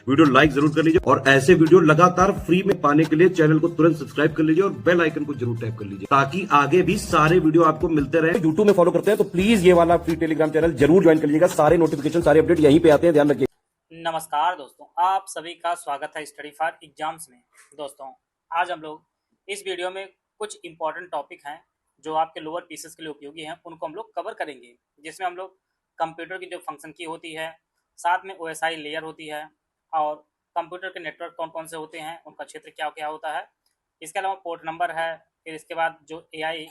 Video like जरूर कर लीजिए और ऐसे वीडियो लगातार फ्री में पाने के लिए चैनल को तुरंत सब्सक्राइब कर लीजिए और बेल आइकन को जरूर टैप कर लीजिए ताकि आगे भी सारे वीडियो आपको मिलते रहे। यूट्यूब में फॉलो करते हैं तो प्लीज ये वाला फ्री टेलीग्राम चैनल जरूर ज्वाइन कर लीजिएगा। सारे नोटिफिकेशन सारे अपडेट यहीं पे आते हैं, ध्यान रखिए। नमस्कार दोस्तों, आप सभी का स्वागत है स्टडी फॉर एग्जाम्स में। दोस्तों, आज हम लोग इस वीडियो में कुछ इंपॉर्टेंट टॉपिक हैं जो आपके लोअर पीसेस के लिए उपयोगी हैं, उनको हम लोग कवर करेंगे। जिसमें हम लोग कंप्यूटर की जो फंक्शन की होती है, साथ में ओएसआई लेयर होती है और कंप्यूटर के नेटवर्क कौन कौन से होते हैं, उनका क्षेत्र क्या क्या होता है, इसके अलावा पोर्ट नंबर है, फिर इसके बाद जो एआई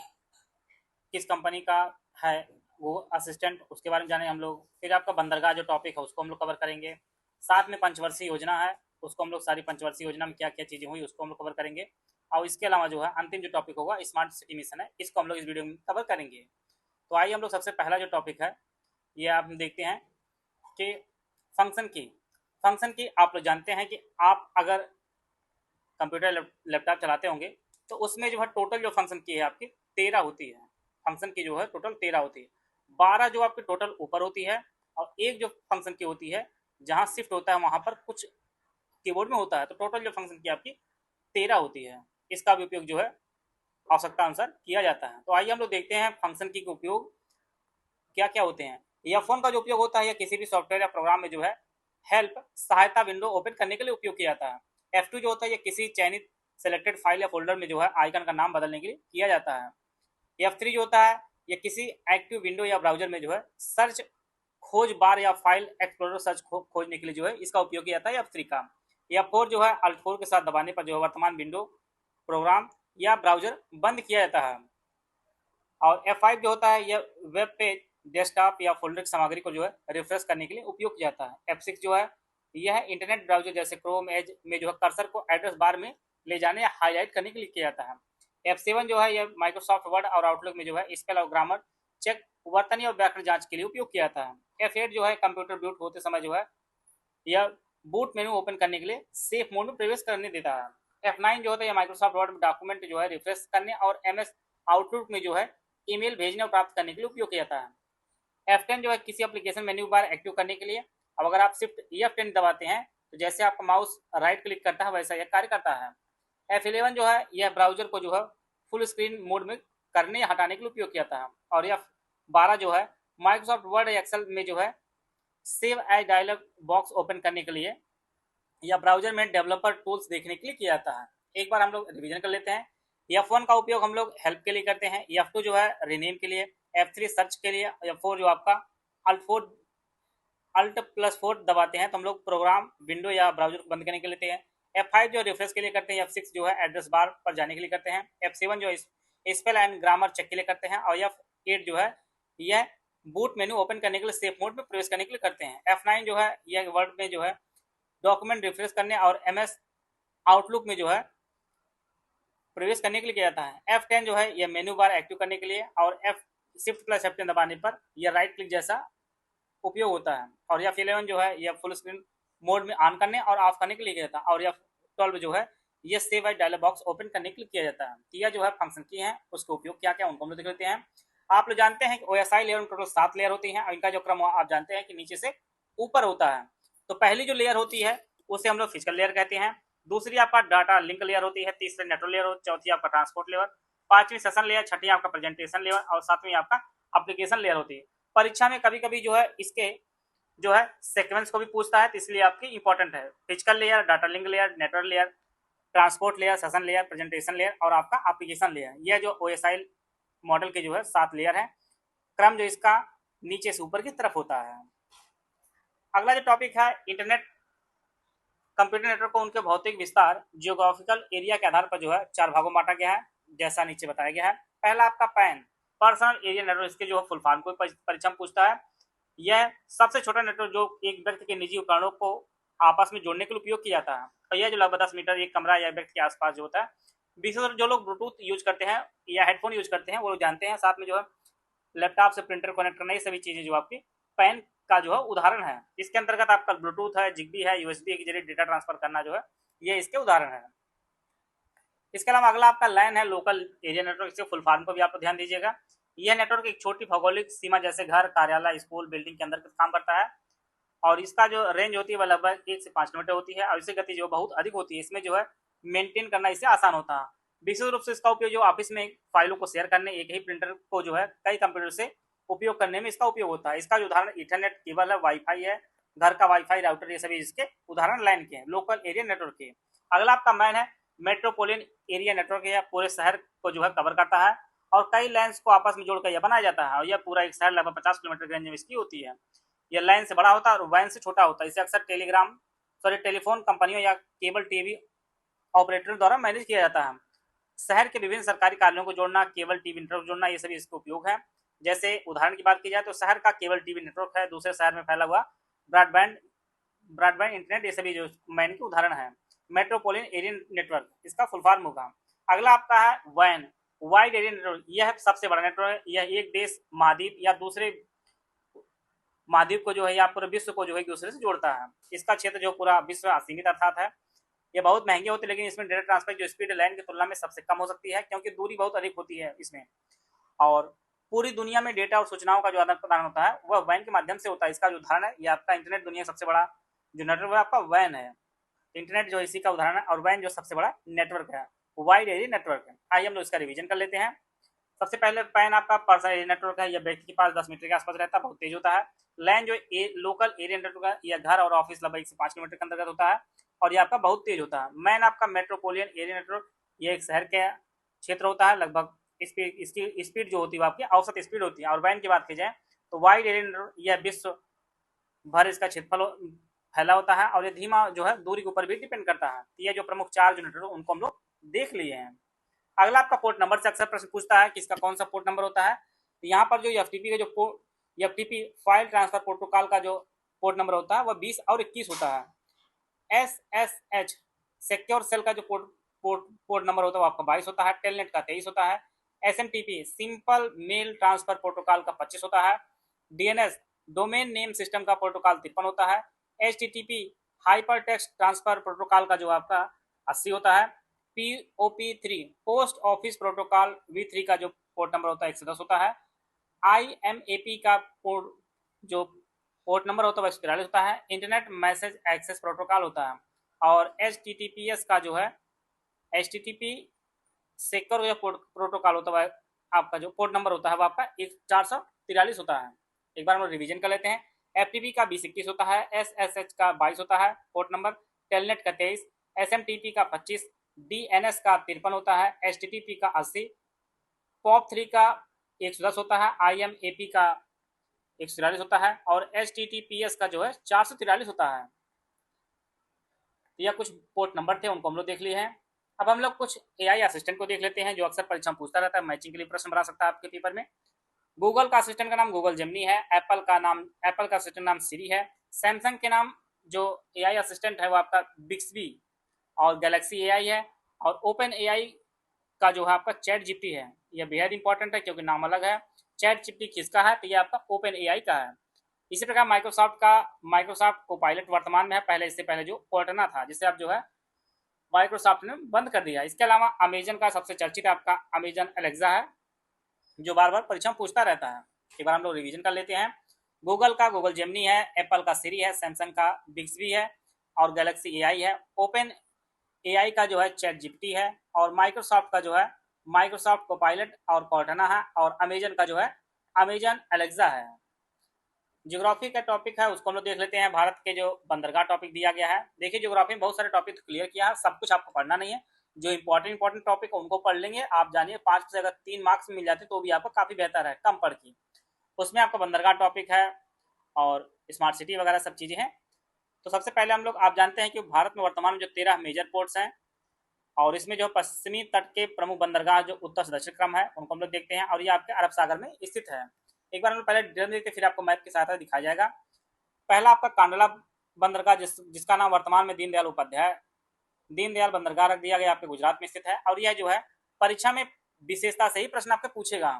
किस कंपनी का है वो असिस्टेंट, उसके बारे में जाने हम लोग। फिर आपका बंदरगाह जो टॉपिक है उसको हम लोग कवर करेंगे। साथ में पंचवर्षीय योजना है, उसको हम लोग सारी पंचवर्षीय योजना में क्या क्या चीज़ें हुई उसको हम लोग कवर करेंगे। और इसके अलावा जो है अंतिम जो टॉपिक होगा स्मार्ट सिटी मिशन है, इसको हम लोग इस वीडियो में कवर करेंगे। तो आइए हम लोग सबसे पहला जो टॉपिक है ये आप देखते हैं कि फंक्शन की आप लोग जानते हैं कि आप अगर कंप्यूटर लैपटॉप चलाते होंगे तो उसमें जो है टोटल जो फंक्शन की है आपकी 13 होती है। फंक्शन की जो है टोटल 13 होती है। 12 जो आपकी टोटल ऊपर होती है और एक जो फंक्शन की होती है जहाँ शिफ्ट होता है वहाँ पर कुछ कीबोर्ड में होता है। तो टोटल जो फंक्शन की आपकी 13 होती है। इसका भी उपयोग जो है आवश्यकता अनुसार किया जाता है। तो आइए हम लोग देखते हैं फंक्शन की उपयोग क्या क्या होते हैं। F1 का जो उपयोग होता है या किसी भी सॉफ्टवेयर या प्रोग्राम में जो है हेल्प सहायता विंडो ओपन करने के लिए उपयोग किया जाता है। F2 जो होता है या किसी चयनित सेलेक्टेड फाइल या फोल्डर में जो है आइकन का नाम बदलने के लिए किया जाता है। F3 जो होता है या किसी एक्टिव विंडो या ब्राउजर में जो है सर्च खोज बार या फाइल एक्सप्लोरर सर्च खोजने के लिए जो है इसका उपयोग किया जाता है F3 का। F4 जो है Alt 4 के साथ दबाने पर जो है वर्तमान विंडो प्रोग्राम या ब्राउजर बंद किया जाता है। और F5 जो होता है यह वेब पेज डेस्कटॉप या फोल्डर की सामग्री को जो है रिफ्रेश करने के लिए उपयोग किया जाता है। F6 जो है यह इंटरनेट ब्राउजर जैसे क्रोम एज में जो है कर्सर को एड्रेस बार में ले जाने या हाईलाइट करने के लिए किया जाता है। F7 जो है यह माइक्रोसॉफ्ट वर्ड और आउटलुक में जो है स्पेल और ग्रामर चेक वर्तनी और व्याकरण जांच के लिए उपयोग किया जाता है। F8 जो है कंप्यूटर बूट होते समय जो है यह बूट मेनू ओपन करने के लिए सेफ मोड में प्रवेश करने देता है। F9 जो होता है यह माइक्रोसॉफ्ट वर्ड डॉक्यूमेंट जो है रिफ्रेश करने और MS आउटलुक में जो है ईमेल भेजने और प्राप्त करने के लिए उपयोग किया जाता है। F10 जो है किसी एप्लीकेशन मेन्यू बार एक्टिव करने के लिए। अब अगर आप शिफ्ट F10 दबाते हैं तो जैसे आपका माउस राइट क्लिक करता है वैसा यह कार्य करता है। F11 जो है यह ब्राउजर को जो है फुल स्क्रीन मोड में करने या हटाने के लिए उपयोग किया जाता है। और F12 जो है माइक्रोसॉफ्ट वर्ड एक्सेल में जो है save as dialog box open करने के लिए या ब्राउजर में डेवलपर टूल्स देखने के लिए किया जाता है। एक बार हम लोग रिवीजन कर लेते हैं। F1 का उपयोग हम लोग हेल्प के लिए करते हैं। F2 जो है रीनेम के लिए। F3 सर्च के लिए। F4 जो आपका Alt+4 दबाते हैं तो हम लोग प्रोग्राम विंडो या ब्राउजर को बंद करने के लिए लेते हैं। F5 जो रिफ्रेश के लिए करते हैं। F6 जो है एड्रेस बार पर जाने के लिए करते हैं। F7 जो स्पेल एंड ग्रामर चेक के लिए करते हैं। और F8 जो है यह बूट मेनू ओपन करने के लिए सेफ मोड में प्रवेश करने के लिए करते हैं। F9 जो है यह वर्ड में जो है डॉक्यूमेंट रिफ्रेश करने और MS आउटलुक में जो है प्रवेश करने के लिए किया जाता है। F10 जो है यह मेनू बार एक्टिव करने के लिए और Shift+F10 दबाने पर यह राइट क्लिक जैसा उपयोग होता है। और F11 जो है यह फुल स्क्रीन मोड में ऑन करने और ऑफ करने के लिए किया जाता है। और F12 जो है यह save as dialog box open करने के लिए किया जाता है। यह जो है फंक्शन की है उसका उपयोग क्या क्या उनको हम लोग देख लेते हैं। आप लोग जानते हैं कि OSI लेयर में टोटल 7 लेयर होती हैं। इनका जो क्रम आप जानते हैं कि नीचे से ऊपर होता है। तो पहली जो लेयर होती है उसे हम लोग फिजिकल लेयर कहते हैं। दूसरी आपका डाटा लिंक लेयर होती है। तीसरी नेटवर्क लेयर होती है। चौथी आपका ट्रांसपोर्ट लेयर। पांचवी सेशन लेयर। छठी आपका प्रेजेंटेशन लेयर और सातवीं आपका एप्लीकेशन लेयर होती है। परीक्षा में कभी कभी जो है इसके जो है सीक्वेंस को भी पूछता है, तो इसलिए आपकी इंपॉर्टेंट है। Physical layer, data link layer, network layer, transport layer, session layer, presentation layer और आपका एप्लीकेशन लेयर। यह जो OSI मॉडल के जो है 7 लेयर है। क्रम जो इसका नीचे से ऊपर की तरफ होता है। अगला जो टॉपिक है इंटरनेट कंप्यूटर नेटवर्क को उनके भौतिक विस्तार जियोग्राफिकल एरिया के आधार पर जो है 4 भागों में बांटा गया है जैसा नीचे बताया गया है। पहला आपका पैन पर्सनल एरिया नेटवर्क, इसके जो है फुल फॉर्म को परीक्षा में पूछता है। यह सबसे छोटा नेटवर्क जो एक व्यक्ति के निजी उपकरणों को आपस में जोड़ने के लिए उपयोग किया जाता है। और यह जो लगभग 10 मीटर एक कमरा या व्यक्ति के आसपास जो होता है। विशेषकर जो लोग ब्लूटूथ यूज करते हैं या हेडफोन यूज करते हैं वो लोग जानते हैं। साथ में जो है लैपटॉप से प्रिंटर कनेक्ट करना, ये सभी चीजें जो आपकी पैन का जो है उदाहरण है। इसके अंतर्गत आपका ब्लूटूथ है, जिग्बी है, USB के जरिए डेटा ट्रांसफर करना जो है ये इसके उदाहरण है। इसके अलावा अगला आपका लैन है, लोकल एरिया नेटवर्क। इसके फुल फॉर्म को भी आप ध्यान दीजिएगा। यह नेटवर्क एक छोटी भौगोलिक सीमा जैसे घर, कार्यालय, स्कूल, बिल्डिंग के अंदर काम करता है। और इसका जो रेंज होती है वह लगभग 1 से 5 किलोमीटर होती है और इसकी गति जो बहुत अधिक होती है। इसमें जो है मेंटेन करना इससे आसान होता है। विशेष रूप से इसका उपयोग जो ऑफिस में फाइलों को शेयर करने, एक ही प्रिंटर को जो है कई कंप्यूटर से उपयोग करने में इसका उपयोग होता है। इसका जो उदाहरण इंटरनेट केबल है, वाईफाई है, घर का वाईफाई राउटर, ये सभी इसके उदाहरण लाइन के हैं, लोकल एरिया नेटवर्क के। अगला आपका मैन है मेट्रोपोलियन एरिया नेटवर्क, यह पूरे शहर को जो है कवर करता है और कई लाइन्स को आपस में जोड़कर यह बनाया जाता है और यह पूरा एक शहर लगभग 50 किलोमीटर की रेंज में इसकी होती है। यह लाइन से बड़ा होता है और वैन से छोटा होता है। इसे अक्सर टेलीफोन कंपनियों या केबल टीवी ऑपरेटरों द्वारा मैनेज किया जाता है। शहर के विभिन्न सरकारी कार्यों को जोड़ना, केबल टीवी नेटवर्क जोड़ना, ये सभी इसके उपयोग है। जैसे उदाहरण की बात की जाए तो शहर का केबल टीवी नेटवर्क है, दूसरे शहर में फैला हुआ ब्रॉडबैंड ब्रॉडबैंड इंटरनेट, ये सभी जो मैन के उदाहरण है। मेट्रोपोलियन एरिया नेटवर्क इसका फुल फॉर्म होगा। अगला आपका है वैन, वाइड एरिया नेटवर्क। यह सबसे बड़ा नेटवर्क है। यह एक देश, महाद्वीप या दूसरे महाद्वीप को जो है या पूरे विश्व को जो है एक दूसरे से जोड़ता है। इसका क्षेत्र जो पूरा विश्व असीमित अर्थात है। ये बहुत महंगे होते हैं, लेकिन इसमें डेटा ट्रांसफर जो स्पीड लाइन की तुलना में सबसे कम हो सकती है क्योंकि दूरी बहुत अधिक होती है इसमें। और पूरी दुनिया में डेटा और सूचनाओं का जो आदान प्रदान होता है वह वैन के माध्यम से होता है। इसका जो उदाहरण है, ये आपका इंटरनेट दुनिया का सबसे बड़ा जो नेटवर्क है आपका वैन है। इंटरनेट जो इसी का उदाहरण है और वैन जो सबसे बड़ा नेटवर्क है, वाइड एरिया नेटवर्क है। आइए हम लोग इसका रिवीजन कर लेते हैं। सबसे पहले पैन आपका पर्सनल एरिया नेटवर्क है, यह व्यक्ति के पास 10 मीटर के आसपास रहता है, बहुत तेज होता है। लैन जो लोकल एरिया नेटवर्क है, यह घर और ऑफिस लगभग 1 से 5 किलोमीटर के अंतर्गत होता है और यह आपका बहुत तेज होता है। मैन आपका मेट्रोपोलियन एरिया नेटवर्क, यह एक शहर के क्षेत्र होता है, लगभग इसकी स्पीड जो होती है आपकी औसत स्पीड होती है। और वैन की बात की जाए तो वाइड एरिया नेटवर्क, यह विश्व भर इसका क्षेत्रफल फैला होता है और ये धीमा जो है दूरी के ऊपर भी डिपेंड करता है। ये जो प्रमुख 4 जो नेटवर्क उनको हम लोग देख लिए हैं। अगला आपका पोर्ट नंबर से अक्सर प्रश्न पूछता है कि इसका कौन सा पोर्ट नंबर होता है। तो यहाँ पर जो एफटीपी का जो एफटीपी फाइल ट्रांसफर प्रोटोकॉल का जो पोर्ट नंबर होता है वह 20 और 21 होता है। एसएसएच सिक्योर सेल का जो पोर्ट नंबर होता है वो आपका 22 होता है। टेलनेट का 23 होता है। SMTP simple mail transfer protocol का 25 होता है। डीएनएस डोमेन नेम सिस्टम का प्रोटोकॉल 53 होता है। HTTP hyper text transfer protocol का जो आपका 80 होता है। POP3 post office protocol V3 का जो पोर्ट नंबर होता है 110 होता है। IMAP का जो पोर्ट नंबर होता है 143 होता है। इंटरनेट मैसेज एक्सेस प्रोटोकॉल होता है। और HTTPS का जो है HTTP सिक्योर प्रोटोकॉल होता है, आपका जो पोर्ट नंबर होता है वो आपका 443 होता है। एक बार हम लोग रिवीजन कर लेते हैं। FTP का 2021 होता है। SSH का 22 होता है पोर्ट नंबर। टेलनेट का 23, SMTP का 25, DNS का 53 होता है, HTTP का 80, POP3 का 110 होता है, IMAP का 143 होता है और HTTPS का जो है 443 होता है। यह कुछ पोर्ट नंबर थे, उनको हम लोग देख लिए हैं। अब हम लोग कुछ AI असिस्टेंट को देख लेते हैं जो अक्सर परीक्षा में पूछता रहता है, मैचिंग के लिए प्रश्न बना सकता है आपके पेपर में। गूगल का असिस्टेंट का नाम गूगल जेमिनी है। एप्पल का असिस्टेंट नाम सिरी है। सैमसंग के नाम जो AI असिस्टेंट है वो आपका बिक्सबी और गैलेक्सी AI है। और ओपन AI का जो है आपका चैट जीपीटी है। यह बेहद इंपॉर्टेंट है क्योंकि नाम अलग है। चैट जीपीटी किसका है तो यह आपका ओपन AI का है। इसी प्रकार माइक्रोसॉफ्ट कोपायलट वर्तमान में है, पहले इससे पहले जो कोर्टना था जिसे आप जो है माइक्रोसॉफ्ट ने बंद कर दिया। इसके अलावा अमेजन का सबसे चर्चित आपका अमेजन एलेक्सा है जो बार बार परीक्षा में पूछता रहता है। एक बार हम लोग रिवीजन कर लेते हैं। गूगल का गूगल जेमिनी है। एप्पल का सिरी है। सैमसंग का बिक्सबी है और गैलेक्सी AI है। ओपन AI का जो है चैट जीपीटी है और माइक्रोसॉफ्ट का जो है माइक्रोसॉफ्ट कोपायलट और कॉर्टना है और अमेजन का जो है अमेजन एलेक्सा है। ज्योग्राफी का टॉपिक है उसको हम लोग देख लेते हैं। भारत के जो बंदरगाह टॉपिक दिया गया है। देखिए ज्योग्राफी में बहुत सारे टॉपिक क्लियर किया है, सब कुछ आपको पढ़ना नहीं है। जो इंपॉर्टेंट टॉपिक है उनको पढ़ लेंगे आप। जानिए 5 से अगर 3 मार्क्स मिल जाते तो भी आपको काफी बेहतर है कम पढ़ के। उसमें आपका बंदरगाह टॉपिक है और स्मार्ट सिटी वगैरह सब चीजें हैं। तो सबसे पहले हम लोग आप जानते हैं कि भारत में वर्तमान में जो 13 मेजर पोर्ट्स हैं और इसमें जो पश्चिमी तट के प्रमुख बंदरगाह जो उत्तर से दक्षिण क्रम है उनको हम लोग देखते हैं और ये आपके अरब सागर में स्थित है। एक बार हम लोग पहले डिटेल देखते फिर आपको मैप की सहायता दिखाया जाएगा। पहला आपका कांडला बंदरगाह जिसका नाम वर्तमान में दीनदयाल बंदरगाह रख दिया गया, आपके गुजरात में स्थित है। और यह जो है परीक्षा में विशेषता से ही प्रश्न आपके पूछेगा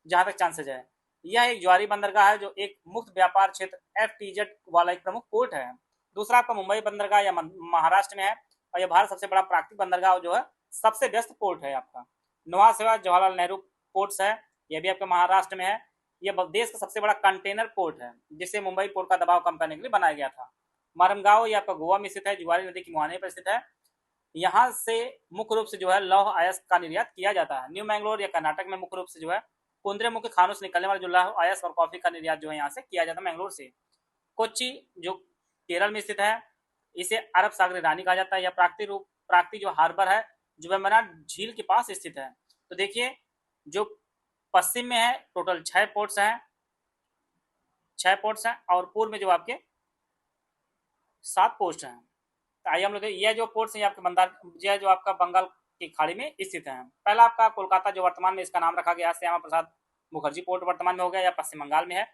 जहां तक चांसेज है। यह एक ज्वारी बंदरगाह है जो एक मुक्त व्यापार क्षेत्र FTZ वाला एक प्रमुख पोर्ट है। दूसरा आपका मुंबई बंदरगाह या महाराष्ट्र में है और यह भारत सबसे बड़ा प्राकृतिक बंदरगाह जो है सबसे व्यस्त पोर्ट है आपका। नवा सेवा जवाहरलाल नेहरू पोर्ट्स है, यह भी आपके महाराष्ट्र में है। यह देश का सबसे बड़ा कंटेनर पोर्ट है, जिसे मुंबई पोर्ट का दबाव कम करने के लिए बनाया गया था। मरमगांव ये आपका गोवा में स्थित है, जुआरी नदी के मुहाने पर स्थित है। यहाँ से मुख्य रूप से जो है लौह अयस्क का निर्यात किया जाता है। न्यू मैंगलोर या कर्नाटक में मुख्य रूप से जो है कुंद्रे मुख्य खानों से निकलने वाले जो लौह अयस्क और कॉफी का निर्यात जो है यहाँ से किया जाता है मैंगलोर से। कोच्चि जो केरल में स्थित है, इसे अरब सागर रानी कहा जाता है। यह प्राकृतिक जो हार्बर है जो वेम्बनाड झील के पास स्थित है। तो देखिए जो पश्चिम में है टोटल 6 पोर्ट्स हैं और पूर्व में जो आपके 7 पोस्ट हैं। तो आइए हम लोग यह जो पोर्ट्स हैं आपके यह जो आपका बंगाल की खाड़ी में स्थित है। पहला आपका कोलकाता जो वर्तमान में इसका नाम रखा गया श्यामा प्रसाद मुखर्जी पोर्ट वर्तमान में हो गया, या पश्चिम बंगाल में है।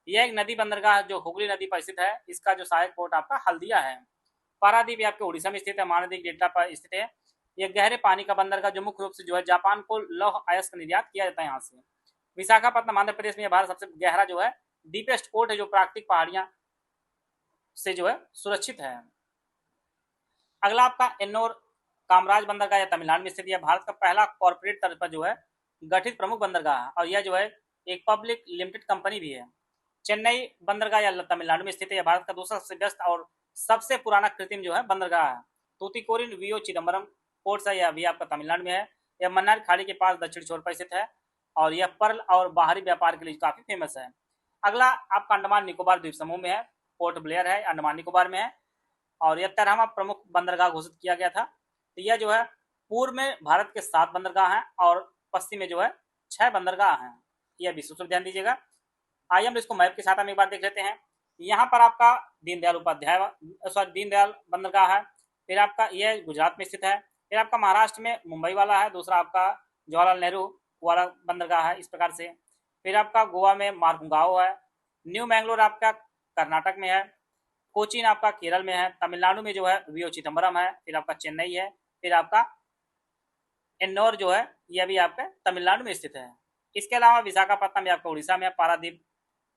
यह एक नदी बंदरगाह जो हुगली नदी पर स्थित है। इसका जो सहायक पोर्ट आपका हल्दिया है। पारादीप आपके उड़ीसा में स्थित है, महानदी डेल्टा पर स्थित है। यह गहरे पानी का बंदरगाह जो मुख्य रूप से जो है जापान को लौह अयस्क निर्यात किया जाता है यहाँ से। विशाखापट्टनम आंध्र प्रदेश में भारत सबसे गहरा जो है डीपेस्ट पोर्ट है, जो प्राकृतिक पहाड़ियां से जो है सुरक्षित है। अगला आपका एन्नोर कामराज बंदरगाह या तमिलनाडु में स्थित है। भारत का पहला कॉर्पोरेट तर्ज पर जो है गठित प्रमुख बंदरगाह है और यह जो है एक पब्लिक लिमिटेड कंपनी भी है। चेन्नई बंदरगाह या तमिलनाडु में स्थित है। भारत का दूसरा सबसे व्यस्त और सबसे पुराना कृत्रिम जो है बंदरगाह है। तूतीकोरिन वीओ चिदम्बरम पोर्ट है, यह भी आपका तमिलनाडु में है। यह मन्नार खाड़ी के पास दक्षिण छोर पर स्थित है और यह पर्ल और बाहरी व्यापार के लिए काफी फेमस है। अगला आपका अंडमान निकोबार द्वीप समूह में है, पोर्ट ब्लेयर है, अंडमान निकोबार में है और यह 13वां प्रमुख बंदरगाह घोषित किया गया था। तो यह जो है पूर्व में भारत के 7 बंदरगाह हैं और पश्चिम में जो है 6 बंदरगाह हैं। यह भी सूत्र ध्यान दीजिएगा। आइए हम इसको मैप के साथ हम एक बार देख लेते हैं। यहाँ पर आपका दीनदयाल बंदरगाह है। फिर आपका यह गुजरात में स्थित है। फिर आपका महाराष्ट्र में मुंबई वाला है। दूसरा आपका जवाहरलाल नेहरू वाला बंदरगाह है इस प्रकार से। फिर आपका गोवा में मार्मुगांव है। न्यू मैंगलोर आपका कर्नाटक में है। कोचीन आपका केरल में है। तमिलनाडु में जो है वीओ चिदम्बरम है। फिर आपका चेन्नई है। फिर आपका एन्नौर जो है यह भी आपका तमिलनाडु में स्थित है। इसके अलावा विशाखापट्टनम आपका उड़ीसा में है।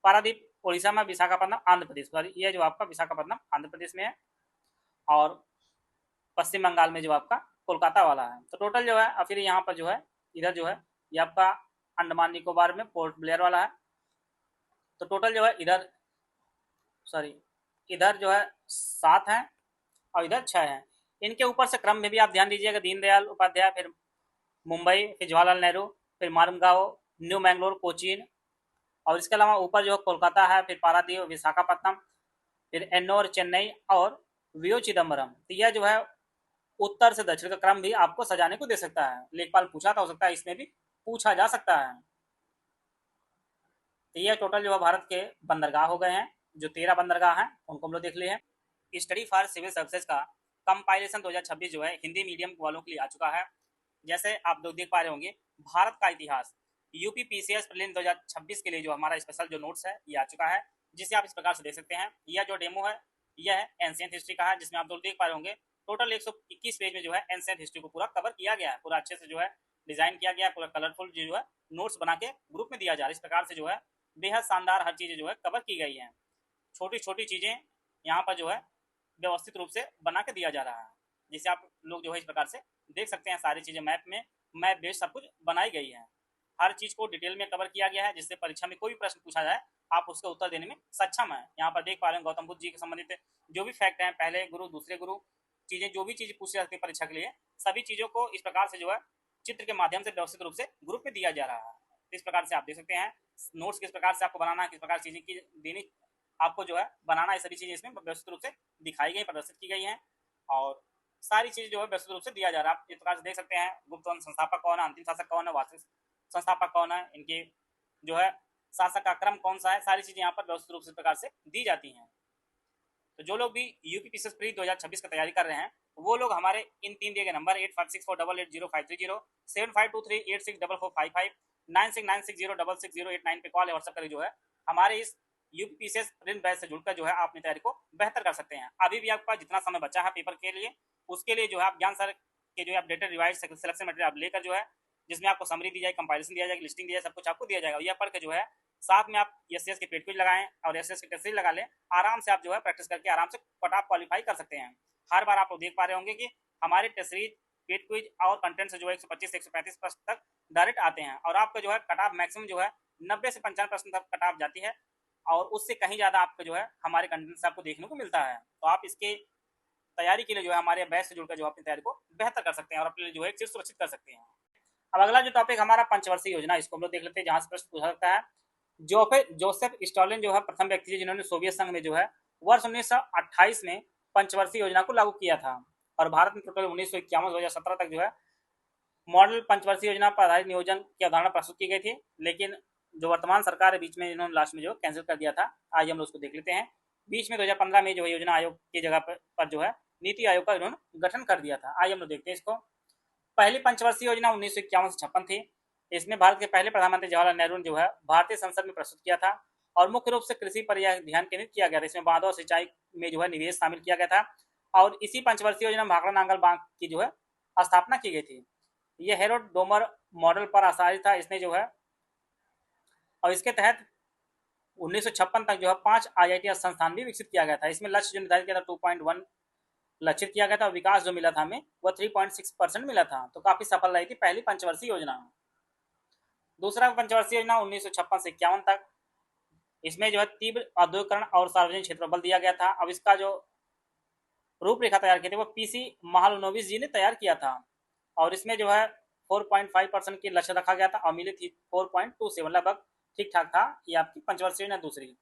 पारादीप उड़ीसा में, विशाखापट्टनम आंध्र प्रदेश पर। यह जो आपका विशाखापट्टनम आंध्र प्रदेश में है और पश्चिम बंगाल में जो आपका कोलकाता वाला है। तो टोटल जो है और फिर यहाँ पर जो है इधर जो है ये आपका अंडमान निकोबार में पोर्ट ब्लेयर वाला है। तो टोटल जो है इधर जो है 7 हैं और इधर 6 हैं। इनके ऊपर से क्रम में भी आप ध्यान दीजिएगा, दीनदयाल उपाध्याय, फिर मुंबई, फिर जवाहरलाल नेहरू, फिर मार्मुगांव, न्यू मैंगलोर, कोचीन और इसके अलावा ऊपर जो कोलकाता है, फिर पारादीप, विशाखापट्टनम, फिर एन्नौर, चेन्नई और वीओ चिदम्बरम। तो यह जो है उत्तर से दक्षिण का क्रम भी आपको सजाने को दे सकता है। लेखपाल पूछा था, हो सकता है इसमें भी पूछा जा सकता है। तो यह टोटल जो है भारत के बंदरगाह हो गए हैं। जो 13 बंदरगाह हैं उनको हम लोग देख लिए हैं। स्टडी फॉर सिविल सर्विसेज का कंपाइलेशन 2026 जो है हिंदी मीडियम वालों के लिए आ चुका है। जैसे आप लोग देख पा रहे होंगे, भारत का इतिहास यूपी पीसीएस प्रीलिम्स 2026 के लिए जो हमारा स्पेशल जो नोट्स है ये आ चुका है, जिसे आप इस प्रकार से देख सकते हैं। यह जो डेमो है यह है एंशिएंट हिस्ट्री का है, जिसमें आप लोग देख पा रहे होंगे टोटल 121 पेज में जो है एंशिएंट हिस्ट्री को पूरा कवर किया गया है। पूरा अच्छे से जो है डिजाइन किया गया है, पूरा कलरफुल जो है नोट्स बना के ग्रुप में दिया जा रहा है। इस प्रकार से जो है बेहद शानदार हर चीजें जो है कवर की गई हैं। छोटी छोटी चीजें यहाँ पर जो है व्यवस्थित रूप से बना के दिया जा रहा है, जिसे आप लोग जो है इस प्रकार से देख सकते हैं। सारी चीजें मैप बेस्ड सब कुछ बनाई गई है। हर चीज को डिटेल में कवर किया गया है, जिससे परीक्षा में कोई भी प्रश्न पूछा जाए आप उसका उत्तर देने में सक्षम है। यहाँ पर देख पा रहे हैं गौतम बुद्ध जी के संबंधित जो भी फैक्ट हैं, पहले गुरु दूसरे गुरु चीजें, जो भी चीजें पूछी जाती है परीक्षा के लिए, सभी चीजों को इस प्रकार से जो है चित्र के माध्यम से व्यवस्थित रूप से ग्रुप में दिया जा रहा है। इस प्रकार से आप देख सकते हैं नोट्स किस प्रकार से आपको बनाना है, किस प्रकार चीजें की देनी आपको जो है बनाना है, सभी चीजें इसमें व्यवस्थित रूप से दिखाई गई, प्रदर्शित की गई हैं और सारी चीजें जो है व्यवस्थित रूप से दिया जा रहा है। आप इस प्रकार से देख सकते हैं गुप्त वंश संस्थापक कौन है, अंतिम शासक कौन है, वास्तविक संस्थापक कौन है, इनके जो है शासक का क्रम कौन सा है, सारी चीजें यहाँ पर व्यवस्थित रूप से प्रकार से दी जाती हैं। तो जो लोग भी यूपी पीसीएस प्री 2026 की तैयारी कर रहे हैं वो लोग हमारे इन 3 दिए गए नंबर 8564880530, 7523864455, 9696066089 पे कॉल या व्हाट्सएप करके जो है हमारे इस यूपी पीसीएस प्रिंट बैच से जुड़कर जो है आप अपनी तैयारी को बेहतर कर सकते हैं। अभी भी आपका जितना समय बचा है पेपर के लिए, उसके लिए जो है आप ज्ञान सर के जो है अपडेटेड रिवाइज सिलेक्शन मटेरियल आप लेकर जो है, जिसमें आपको समरी दी जाएगी, कंपैरिजन दिया जाएगा, लिस्टिंग दिया जाएगा, सब कुछ आपको दिया जाएगा। यह पढ़ के जो है साथ में आप एसएस के पेड क्विज लगाएं और एसएस के टेस्ट सीरीज लगा लें। आराम से आप जो है प्रैक्टिस करके आराम से कट ऑफ क्वालिफाई कर सकते हैं। हर बार आप लोग देख पा रहे होंगे कि हमारे टेस्ट सीरीज, पेड क्विज और कंटेंट से जो है 125 से 135 प्रश्न तक डायरेक्ट आते हैं और आपका जो है कट ऑफ मैक्सिमम जो है 90 से 95% तक कट ऑफ जाती है और उससे कहीं ज़्यादा आपका जो है हमारे कंटेंट से आपको देखने को मिलता है। तो आप इसके तैयारी के लिए जो है हमारे बैच से जुड़कर जो अपनी तैयारी को बेहतर कर सकते हैं और अपने लिए जो है एक चीज़ सुरक्षित कर सकते हैं। अब अगला जो टॉपिक हमारा पंचवर्षीय योजना, इसको हम लोग देख लेते हैं, जहाँ से प्रश्न पूछा सकता है। जोसेफ स्टॉलिन जो है प्रथम व्यक्ति थे जिन्होंने सोवियत संघ में जो है वर्ष 1928 में पंचवर्षीय योजना को लागू किया था और भारत में टोटल 1951 से 2017 तक जो है मॉडल पंचवर्षीय योजना पर आधारित नियोजन की अवधारणा प्रस्तुत की गई थी, लेकिन जो वर्तमान सरकार है बीच में इन्होंने लास्ट में जो कैंसिल कर दिया था। आज हम लोग उसको देख लेते हैं। बीच में 2015 में जो है योजना आयोग की जगह पर जो है नीति आयोग का इन्होंने गठन कर दिया था। आज हम लोग देखते हैं इसको। पहली पंचवर्षीय योजना 1951 से 56 थी। इसमें भारत के पहले प्रधानमंत्री जवाहरलाल नेहरू ने जो है भारतीय संसद में प्रस्तुत किया था और मुख्य रूप से कृषि पर यह ध्यान केंद्रित किया गया था। इसमें बांधों और सिंचाई में जो है निवेश शामिल किया गया था और इसी पंचवर्षीय योजना में भाखड़ा नांगल बांध की जो है स्थापना की गई थी। यह हेरोड डोमर मॉडल पर आधारित था। इसने जो है और इसके तहत 1956 तक जो है 5 IIT संस्थान भी विकसित किया गया था। इसमें लक्ष्य जो निर्धारित किया था 2.1 लक्षित किया गया था और विकास जो मिला था हमें वह 3.6% मिला था। तो काफी सफल रही थी पहली पंचवर्षीय योजना। दूसरा पंचवर्षीय योजना 1956 से 51 तक, इसमें जो है तीव्र औद्योगिकरण और सार्वजनिक क्षेत्र पर बल दिया गया था। अब इसका जो रूपरेखा तैयार की थी वो PC महालनोबिस जी ने तैयार किया था और इसमें जो है 4.5% की लक्ष्य रखा गया था और मिली थी 4.27, लगभग ठीक ठाक था। ये आपकी पंचवर्षीय योजना दूसरी।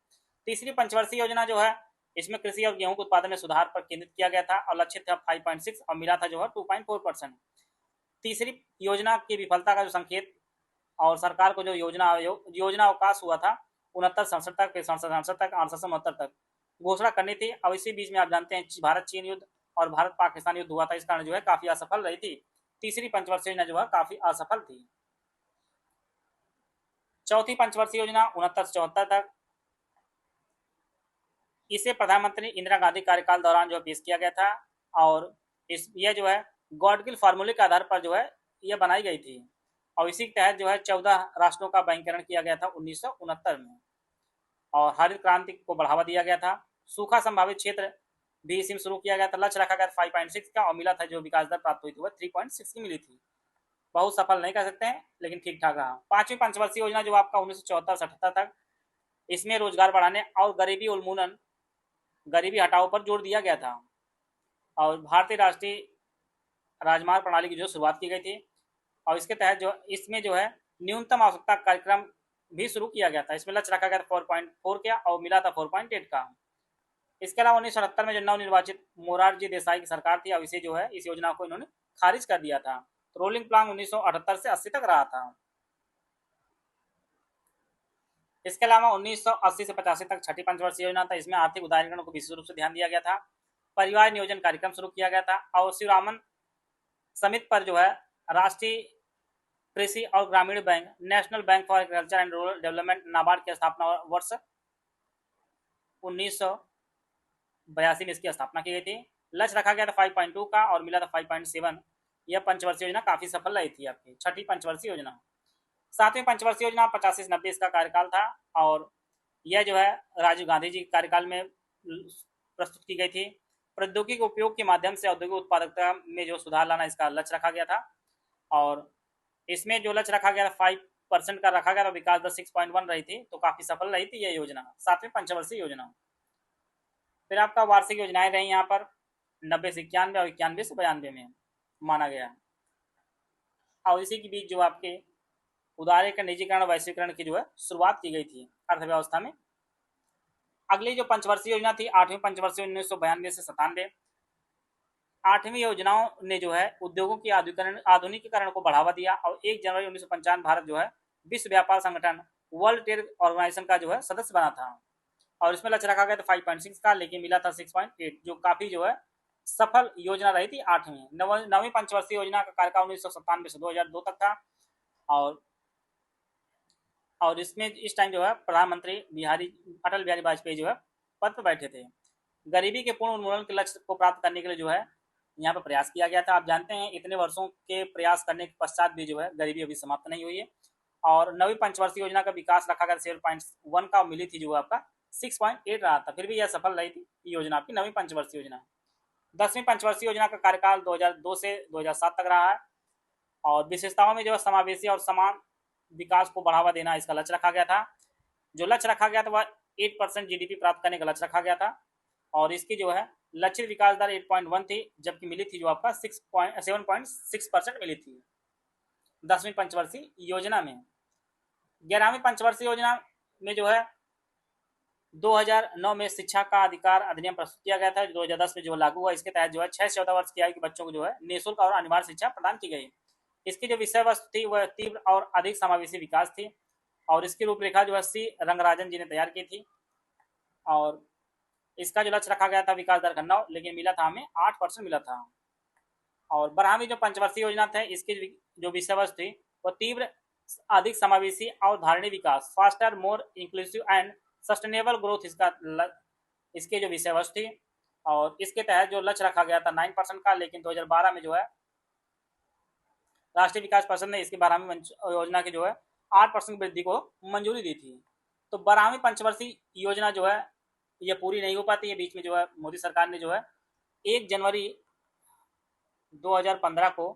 तीसरी पंचवर्षीय योजना जो है इसमें कृषि और गेहूं के उत्पादन में सुधार पर केंद्रित किया गया था और लक्ष्य था 5.6 और मिला था जो है 2.4%। तीसरी योजना की विफलता का जो संकेत और सरकार को जो योजना अवकाश हुआ था 69-67 तक, फिर 67-68 तक, 68-69 तक घोषणा करनी थी। अब इसी बीच में आप जानते हैं भारत चीन युद्ध और भारत पाकिस्तान युद्ध हुआ था, इस कारण जो है काफी असफल रही थी। तीसरी पंचवर्षीय योजना जो है काफी असफल थी। चौथी पंचवर्षीय योजना 69 से 74 तक, इसे प्रधानमंत्री इंदिरा गांधी कार्यकाल दौरान जो पेश किया गया था और यह जो है गॉडगिल फार्मूले के आधार पर जो है यह बनाई गई थी और इसी के तहत जो है 14 राष्ट्रों का बैंककरण किया गया था 1969 में और हरित क्रांति को बढ़ावा दिया गया था। सूखा संभावित क्षेत्र भी इसी में शुरू किया गया था। लक्ष्य रखा गया 5.6 का और मिला था जो विकास दर प्राप्त हुई थी वह 3.6 की मिली थी। बहुत सफल नहीं कह सकते हैं लेकिन ठीक ठाक रहा। पांचवी पंचवर्षीय योजना जो आपका 1974 से 78 तक, इसमें रोजगार बढ़ाने और गरीबी उन्मूलन, गरीबी हटाओ पर जोर दिया गया था और भारतीय राष्ट्रीय राजमार्ग प्रणाली की जो शुरुआत की गई थी और इसके तहत जो इसमें जो है न्यूनतम आवश्यकता कार्यक्रम भी शुरू किया गया था। इसमें लक्ष्य रखा गया था 4.4 का और मिला था 4.8 का। इसके अलावा 1978 में जो नवनिर्वाचित मोरारजी देसाई की सरकार थी और इसे जो है इस योजना को इन्होंने खारिज कर दिया था। तो रोलिंग प्लान 1978 से 80 तक रहा था। इसके अलावा 1980 से 85 तक छठी पंचवर्षीय योजना था। इसमें आर्थिक उदारीकरण को विशेष रूप से ध्यान दिया गया था। परिवार नियोजन कार्यक्रम शुरू किया गया था और शिवरामन समिति पर जो है राष्ट्रीय कृषि और ग्रामीण bank, national bank for agriculture and rural development, NABARD की स्थापना वर्ष 1982 में इसकी स्थापना की गई थी। लक्ष्य रखा गया था 5.2 का और मिला था 5.7। यह पंचवर्षीय योजना काफी सफल रही थी आपकी छठी पंचवर्षीय योजना। सातवीं पंचवर्षीय योजना 85 से 90 इसका कार्यकाल था और यह जो है राजीव गांधी जी के कार्यकाल में प्रस्तुत की गई थी। प्रौद्योगिकी के उपयोग के माध्यम से औद्योगिक उत्पादकता में जो सुधार लाना इसका लक्ष्य रखा गया था और इसमें जो लक्ष्य रखा गया था 5% का रखा गया था। विकास दर 6.1 रही थी, तो काफी सफल रही थी यह योजना, सातवीं पंचवर्षीय योजना। फिर आपका वार्षिक योजनाएं रही यहाँ पर 90 से 91 और 91 से 92 में माना गया और इसी के बीच जो आपके उदारीकरण, निजीकरण, वैश्वीकरण की जो है शुरुआत की गई थी अर्थव्यवस्था में। अगली जो पंचवर्षीय योजना थी आठवीं पंचवर्षीय 1992 से 97। आठवीं योजनाओं ने जो है उद्योगों की आधुनिकीकरण को बढ़ावा दिया और 1 जनवरी 1955 भारत जो है विश्व व्यापार संगठन, वर्ल्ड ट्रेड ऑर्गेनाइजेशन का जो है सदस्य बना था और इसमें लक्ष्य रखा गया था 5.6 का, लेकिन मिला था 6.8, जो काफी जो है सफल योजना रही थी। आठवीं नवीं पंचवर्षीय योजना का कार्यकाल 1997 से 2002 तक था और इसमें इस टाइम जो है प्रधानमंत्री अटल बिहारी वाजपेयी जो है पद पर बैठे थे। गरीबी के पूर्ण उन्मूलन के लक्ष्य को प्राप्त करने के लिए जो है यहाँ पर प्रयास किया गया था। आप जानते हैं इतने वर्षों के प्रयास करने के पश्चात भी जो है गरीबी अभी समाप्त नहीं हुई है और नवीं पंचवर्षीय योजना का विकास रखा गया 7.1 का, मिली थी जो आपका 6.8 रहा था। फिर भी यह सफल रही थी योजना आपकी नवीं पंचवर्षीय योजना। 10वीं पंचवर्षीय योजना का कार्यकाल 2002 से 2007 तक रहा है और विशेषताओं में जो है समावेशी और समान विकास को बढ़ावा देना इसका लक्ष्य रखा गया था। जो लक्ष्य रखा गया था वह 8% जीडीपी प्राप्त करने का लक्ष्य रखा गया था और इसकी जो है लक्षित विकास दर 8.1 थी, जबकि मिली थी जो आपका 7.6% मिली थी 10वीं पंचवर्षीय योजना में। 11वीं पंचवर्षीय योजना में जो है 2009 में शिक्षा का अधिकार अधिनियम प्रस्तुत किया गया था, जो 2010 में जो लागू हुआ। इसके तहत जो है 6 से 14 वर्ष की आयु के बच्चों को जो है निःशुल्क और अनिवार्य शिक्षा प्रदान की गई। इसकी जो विषय वस्तु थी वह तीव्र और अधिक समावेशी विकास थी और इसकी रूपरेखा जो है सी रंगराजन जी ने तैयार की थी और इसका जो लक्ष्य रखा गया था विकास दर घटाओ, लेकिन मिला था हमें 8% मिला था। और 12वीं जो पंचवर्षीय योजना थे इसकी जो विषय वस्तु थी वह तीव्र अधिक समावेशी और धारणीय विकास, faster more inclusive and sustainable growth इसके जो विषय वस्तु थी और इसके तहत जो लक्ष्य रखा गया था 9% का, लेकिन 2012 में जो है राष्ट्रीय विकास परिषद ने इसकी 12वीं योजना की जो है 8% वृद्धि को मंजूरी दी थी। तो 12वीं पंचवर्षीय योजना जो है ये पूरी नहीं हो पाती है। बीच में जो है मोदी सरकार ने जो है 1 जनवरी 2015 को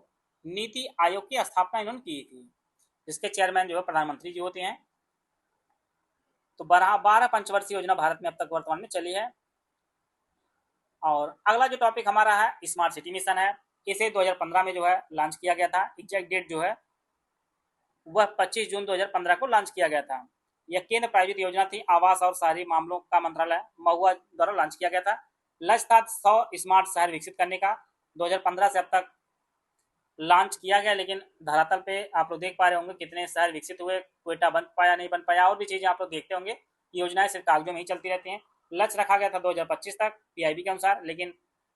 नीति आयोग की स्थापना इन्होंने की थी, जिसके चेयरमैन जो है प्रधानमंत्री जी होते हैं। तो 12 पंचवर्षीय योजना भारत में अब तक वर्तमान में चली है। और अगला जो टॉपिक हमारा है स्मार्ट सिटी मिशन है। इसे 2015 में जो है लॉन्च किया गया था। एग्जैक्ट डेट जो है वह 25 जून 2015 को लॉन्च किया गया था। यह केंद्र प्रायोजित योजना थी। आवास और शहरी मामलों का मंत्रालय महुआ द्वारा लॉन्च किया गया था। लक्ष्य था 100 स्मार्ट शहर विकसित करने का। 2015 से अब तक लॉन्च किया गया, लेकिन धरातल पे आप लोग देख पा रहे होंगे कितने शहर विकसित हुए, क्वेटा बन पाया नहीं बन पाया, और भी चीजें आप लोग देखते होंगे। योजनाएं सिर्फ कागजों में ही चलती रहती हैं। लक्ष्य रखा गया था 2025 तक पीआईबी के अनुसार, लेकिन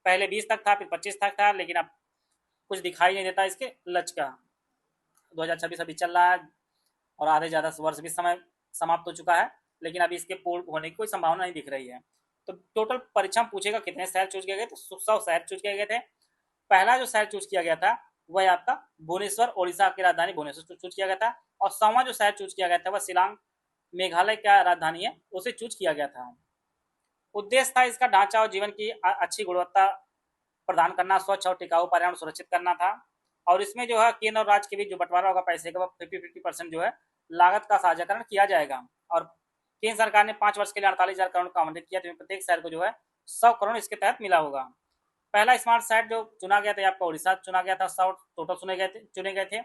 पहले 20 तक था, फिर 25 तक था, लेकिन अब कुछ दिखाई नहीं देता इसके लक्ष्य का। 2026 अभी चल रहा है और आधे ज़्यादा वर्ष भी समय समाप्त हो चुका है, लेकिन अभी इसके पूर्ण होने की कोई संभावना नहीं दिख रही है। तो टोटल परीक्षा पूछेगा कितने शहर चूज किए गए, तो 100 शहर चूज किए गए थे। पहला जो शहर चूज किया गया था वह आपका भुवनेश्वर, ओडिशा की राजधानी भुवनेश्वर चूज किया गया था। और 100वां जो शहर चूज किया गया था वह शिलांग, मेघालय का राजधानी है, उसे चूज किया गया था। उद्देश्य था इसका ढांचा और जीवन की अच्छी गुणवत्ता प्रदान करना, स्वच्छ और टिकाऊ पर्यावरण सुरक्षित करना था। और इसमें जो है केंद्र और राज्य के बीच जो बंटवारा होगा पैसे का, 50-50% जो है लागत का साझाकरण किया जाएगा। और केंद्र सरकार ने 5 वर्ष के लिए 48,000 करोड़ का आवंटित किया, तो प्रत्येक शहर को जो है 100 करोड़ इसके तहत मिला होगा। पहला स्मार्ट शहर जो चुना गया था आपका उड़ीसा चुना गया था। 100 टोटल चुने गए थे।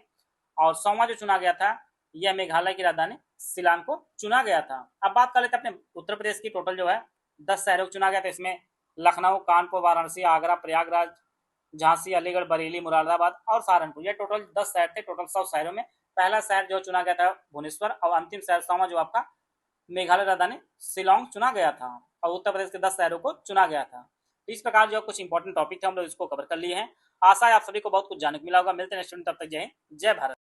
और 100वां जो चुना गया था यह मेघालय की राजधानी शिलांग को चुना गया था। अब बात कर लेते हैं अपने उत्तर प्रदेश की। टोटल जो है 10 शहरों को चुना गया था। इसमें लखनऊ, कानपुर, वाराणसी, आगरा, प्रयागराज, झांसी, अलीगढ़, बरेली, मुरादाबाद और सहारनपुर। ये टोटल 10 शहर थे। टोटल 100 शहरों में पहला शहर जो चुना गया था भुवनेश्वर, और अंतिम शहर 100वां जो आपका मेघालय राजधानी शिलांग चुना गया था। और उत्तर प्रदेश के 10 शहरों को चुना गया था। इस प्रकार जो कुछ इंपॉर्टेंट टॉपिक थे हम लोग इसको कवर कर लिए हैं। आशा है आप सभी को बहुत कुछ जानने को मिला होगा। मिलते हैं नेक्स्ट वीडियो, तब तक जय हिंद, जय भारत।